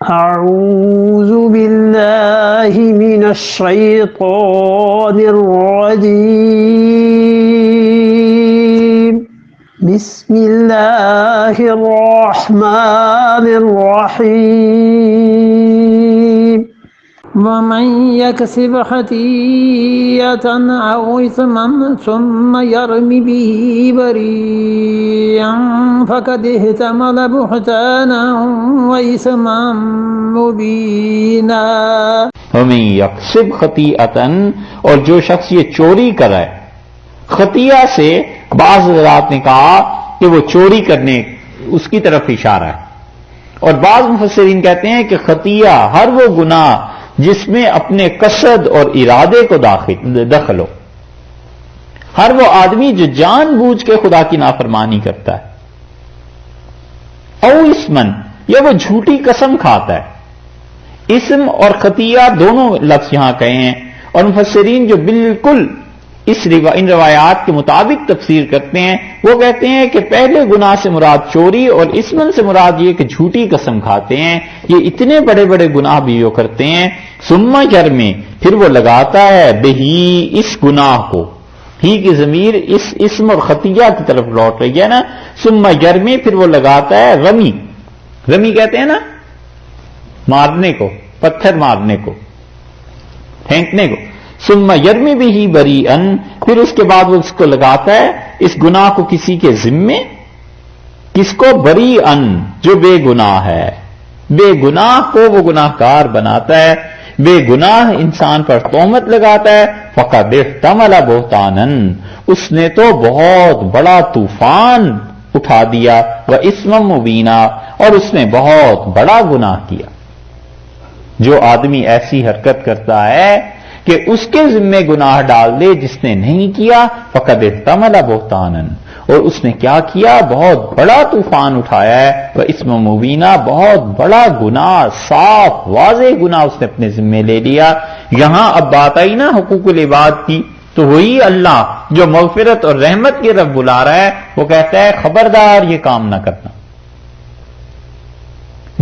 أعوذ بالله من الشيطان الرجيم بسم الله الرحمن الرحيم ومن يكسب خطيئة أو إثما ثم يرم به بريئا فقد احتمل بهتانا وإثما مبينا ومن یکسب خطیئۃ، اور جو شخص یہ چوری کرے، خطیہ سے بعض حضرات نے کہا کہ وہ چوری کرنے اس کی طرف اشارہ ہے، اور بعض مفسرین کہتے ہیں کہ خطیہ ہر وہ گناہ جس میں اپنے قصد اور ارادے کو دخل ہو، ہر وہ آدمی جو جان بوجھ کے خدا کی نافرمانی کرتا ہے، او اسمن، یا وہ جھوٹی قسم کھاتا ہے۔ اسم اور خطیہ دونوں لفظ یہاں کہے ہیں، اور مفسرین جو بالکل ان روایات کے مطابق تفسیر کرتے ہیں وہ کہتے ہیں کہ پہلے گناہ سے مراد چوری اور اسمن سے مراد یہ کہ جھوٹی قسم کھاتے ہیں، یہ اتنے بڑے بڑے گناہ بھی وہ کرتے ہیں۔ ثم یرمی، پھر وہ لگاتا ہے بہی، اس گناہ کو، ہی کی ضمیر اس اسم اور خطیہ کی طرف لوٹ رہی ہے نا، ثم یرمی، پھر وہ لگاتا ہے رمی، رمی کہتے ہیں نا مارنے کو، پتھر مارنے کو، پھینکنے کو، ثم یرمی بہ بریئا، پھر اس کے بعد وہ اس کو لگاتا ہے اس گناہ کو کسی کے ذمے، کس کو؟ بریئا، جو بے گناہ ہے، بے گناہ کو وہ گناہ گار بناتا ہے، بے گناہ انسان پر تہمت لگاتا ہے، فقد احتمل بہتانا، اس نے تو بہت بڑا طوفان اٹھا دیا، واسما مبینا، اور اس نے بہت بڑا گناہ کیا۔ جو آدمی ایسی حرکت کرتا ہے کہ اس کے ذمے گناہ ڈال دے جس نے نہیں کیا، فقد احتمل بہتانا، اور اس نے کیا کیا؟ بہت بڑا طوفان اٹھایا ہے، واسم مبینہ، بہت بڑا گناہ، صاف واضح گناہ اس نے اپنے ذمے لے لیا۔ یہاں اب بات آئی نا حقوق العباد کی، تو وہی اللہ جو مغفرت اور رحمت کی طرف بلا رہا ہے وہ کہتا ہے خبردار یہ کام نہ کرنا،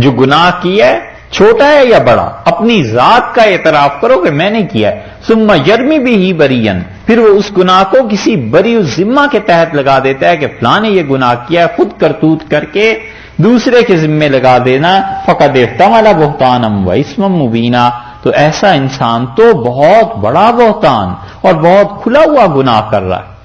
جو گناہ کیا ہے چھوٹا ہے یا بڑا، اپنی ذات کا اعتراف کرو کہ میں نے کیا ہے۔ ثم یرمی بہ بریئا، پھر وہ اس گناہ کو کسی بری الذمہ کے تحت لگا دیتا ہے کہ فلاں نے یہ گناہ کیا ہے، خود کرتوت کر کے دوسرے کے ذمے لگا دینا، فقد احتمل بہتانا واسما مبینا، تو ایسا انسان تو بہت بڑا بہتان اور بہت کھلا ہوا گناہ کر رہا ہے۔